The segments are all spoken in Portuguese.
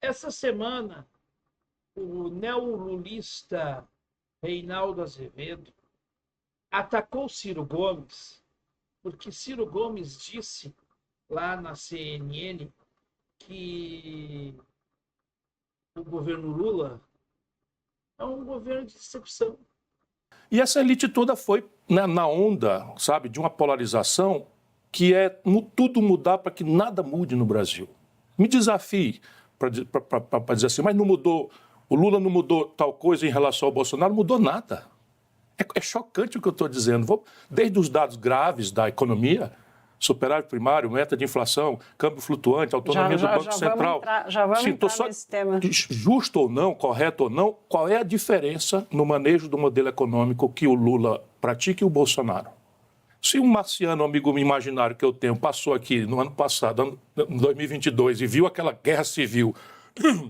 Essa semana, o neolulista Reinaldo Azevedo atacou Ciro Gomes, porque Ciro Gomes disse lá na CNN que o governo Lula é um governo de decepção. E essa elite toda foi na onda, sabe, de uma polarização que é tudo mudar para que nada mude no Brasil. Me desafie para dizer assim, mas não mudou, o Lula não mudou tal coisa em relação ao Bolsonaro, não mudou nada. É chocante o que eu estou dizendo. Desde os dados graves da economia, superávit primário, meta de inflação, câmbio flutuante, autonomia do Banco Central. Já vamos Sim, entrar nesse tema. Justo ou não, correto ou não, qual é a diferença no manejo do modelo econômico que o Lula pratica e o Bolsonaro? Se um marciano, amigo imaginário que eu tenho, passou aqui no ano passado, em 2022, e viu aquela guerra civil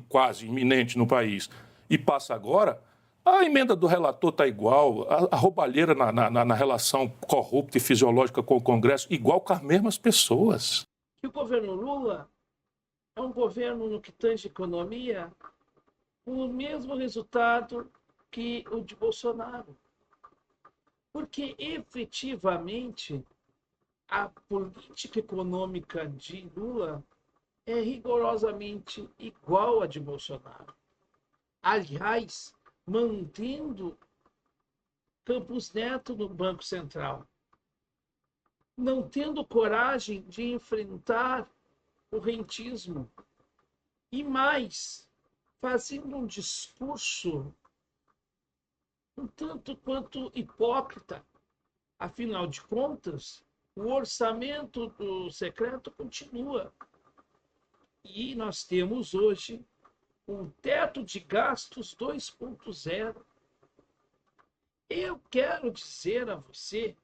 quase iminente no país, e passa agora, a emenda do relator está igual, a roubalheira na relação corrupta e fisiológica com o Congresso, igual com as mesmas pessoas. Que o governo Lula é um governo no que tange economia com o mesmo resultado que o de Bolsonaro. Porque efetivamente a política econômica de Lula é rigorosamente igual à de Bolsonaro. Aliás, mantendo Campos Neto no Banco Central, não tendo coragem de enfrentar o rentismo e mais, fazendo um discurso um tanto quanto hipócrita. Afinal de contas, o orçamento do secreto continua. E nós temos hoje um teto de gastos 2.0. Eu quero dizer a você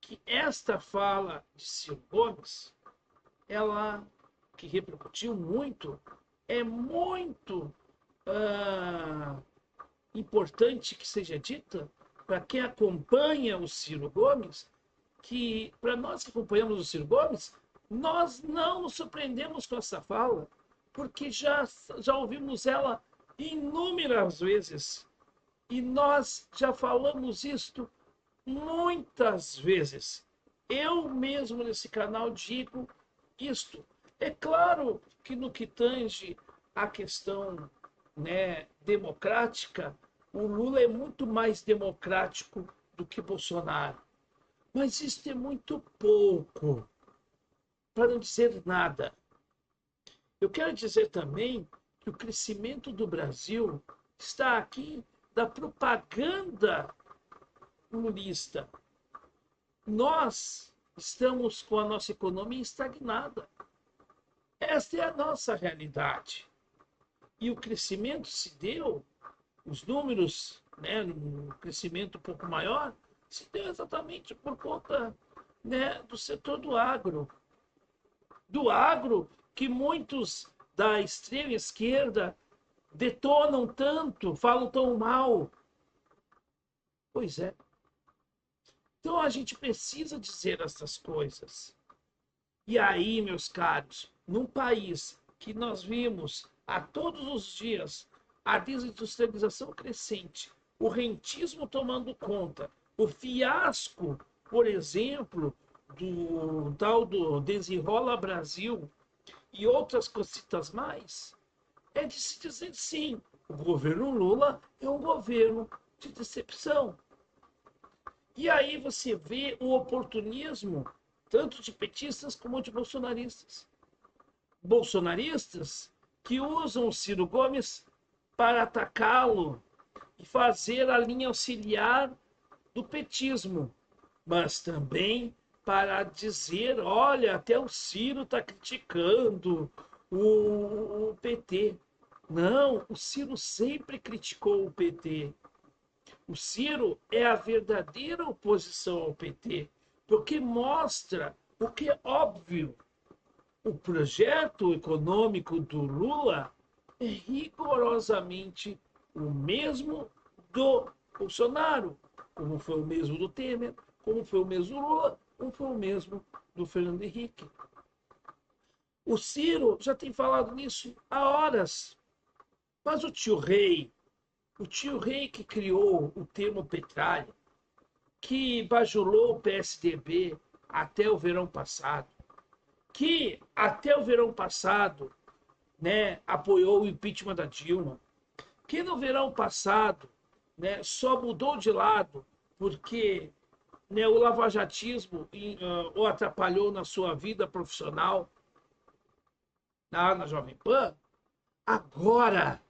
que esta fala de Ciro Gomes, ela que repercutiu muito, é muito importante que seja dita para quem acompanha o Ciro Gomes, que para nós que acompanhamos o Ciro Gomes, nós não nos surpreendemos com essa fala, porque já ouvimos ela inúmeras vezes. E nós já falamos isto muitas vezes. Eu mesmo nesse canal digo isto. É claro que no que tange a questão, né, democrática, o Lula é muito mais democrático do que Bolsonaro. Mas isso é muito pouco, para não dizer nada. Eu quero dizer também que o crescimento do Brasil está aqui da propaganda lulista. Nós estamos com a nossa economia estagnada. Esta é a nossa realidade. E o crescimento se deu, os números, né, um crescimento um pouco maior, se deu exatamente por conta, né, do setor do agro. Do agro que muitos da extrema esquerda detonam tanto, falam tão mal. Pois é. Então a gente precisa dizer essas coisas. E aí, meus caros, num país que nós vimos a todos os dias a desindustrialização crescente, o rentismo tomando conta, o fiasco, por exemplo, do tal do Desenrola Brasil e outras cositas mais, é de se dizer sim, o governo Lula é um governo de decepção. E aí você vê o oportunismo tanto de petistas como de bolsonaristas. Bolsonaristas que usam o Ciro Gomes para atacá-lo e fazer a linha auxiliar do petismo, mas também para dizer, olha, até o Ciro está criticando o PT. Não, o Ciro sempre criticou o PT. O Ciro é a verdadeira oposição ao PT, porque mostra o que é óbvio. O projeto econômico do Lula é rigorosamente o mesmo do Bolsonaro, como foi o mesmo do Temer, como foi o mesmo do Lula, como foi o mesmo do Fernando Henrique. O Ciro já tem falado nisso há horas. Mas o tio Rei que criou o termo petralha, que bajulou o PSDB até o verão passado, que até o verão passado, né, apoiou o impeachment da Dilma, que no verão passado, né, só mudou de lado porque, né, o lavajatismo o atrapalhou na sua vida profissional na Jovem Pan, agora,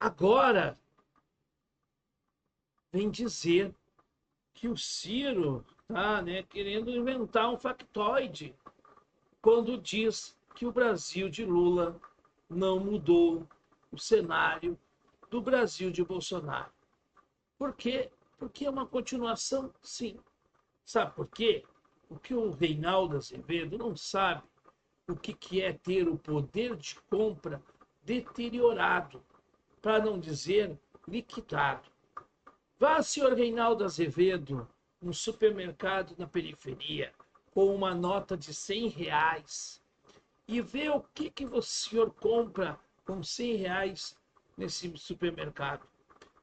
agora vem dizer que o Ciro está, né, querendo inventar um factoide quando diz que o Brasil de Lula não mudou o cenário do Brasil de Bolsonaro. Por quê? Porque é uma continuação, sim. Sabe por quê? Porque o Reinaldo Azevedo não sabe o que é ter o poder de compra deteriorado, para não dizer liquidado. Vá, senhor Reinaldo Azevedo, num supermercado na periferia, com uma nota de R$ 100 e vê o que o senhor compra com R$ 100 nesse supermercado.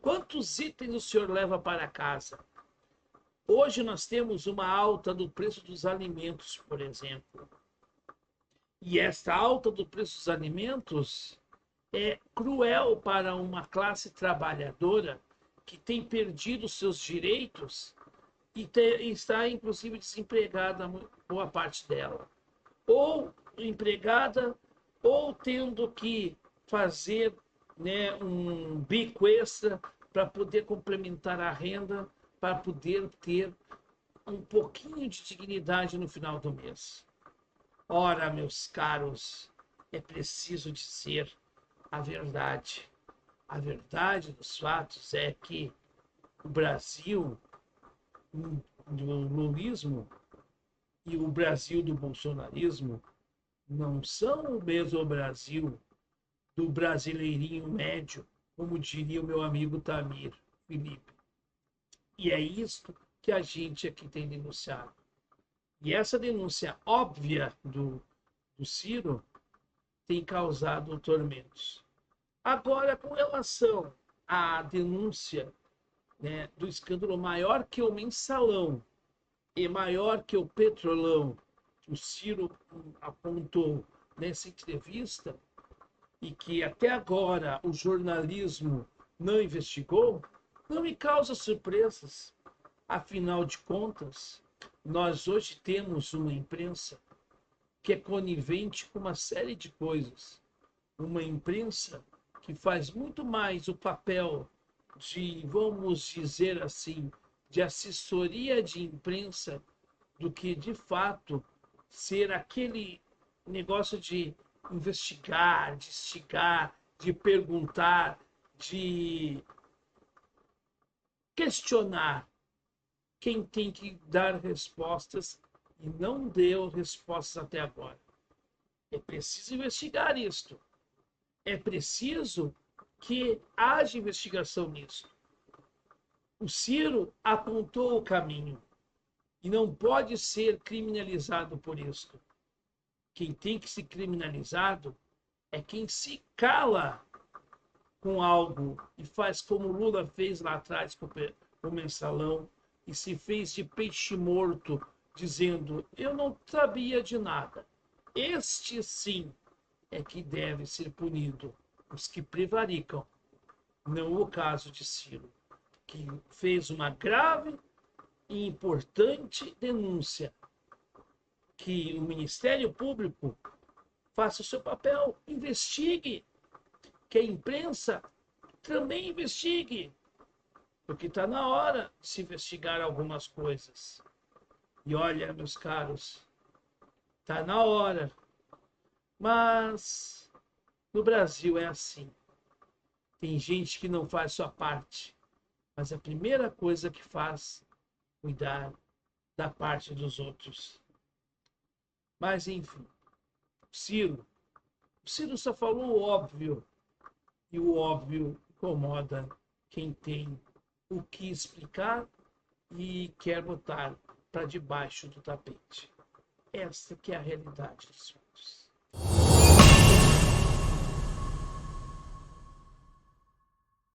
Quantos itens o senhor leva para casa? Hoje nós temos uma alta do preço dos alimentos, por exemplo. E esta alta do preço dos alimentos é cruel para uma classe trabalhadora que tem perdido seus direitos e está, inclusive, desempregada, boa parte dela. Ou empregada, ou tendo que fazer, né, um bico extra para poder complementar a renda, para poder ter um pouquinho de dignidade no final do mês. Ora, meus caros, é preciso dizer a verdade. A verdade dos fatos é que o Brasil do lulismo e o Brasil do bolsonarismo não são o mesmo Brasil do brasileirinho médio, como diria o meu amigo Tamir Felipe. E é isto que a gente aqui tem denunciado. E essa denúncia óbvia do Ciro tem causado tormentos. Agora, com relação à denúncia, né, do escândalo maior que o Mensalão e maior que o Petrolão, que o Ciro apontou nessa entrevista, e que até agora o jornalismo não investigou, não me causa surpresas. Afinal de contas, nós hoje temos uma imprensa que é conivente com uma série de coisas. Uma imprensa que faz muito mais o papel de, vamos dizer assim, de assessoria de imprensa do que, de fato, ser aquele negócio de investigar, de instigar, de perguntar, de questionar quem tem que dar respostas e não deu respostas até agora. É preciso investigar isto. É preciso que haja investigação nisso. O Ciro apontou o caminho e não pode ser criminalizado por isso. Quem tem que ser criminalizado é quem se cala com algo e faz como Lula fez lá atrás com o Mensalão e se fez de peixe morto, dizendo: eu não sabia de nada. Este sim é que deve ser punido, os que prevaricam, não o caso de Ciro, que fez uma grave e importante denúncia, que o Ministério Público faça o seu papel, investigue, que a imprensa também investigue, porque está na hora de se investigar algumas coisas. E olha, meus caros, está na hora. Mas no Brasil é assim. Tem gente que não faz sua parte, mas a primeira coisa que faz é cuidar da parte dos outros. Mas, enfim, o Ciro só falou o óbvio, e o óbvio incomoda quem tem o que explicar e quer botar para debaixo do tapete. Esta que é a realidade dos fatos.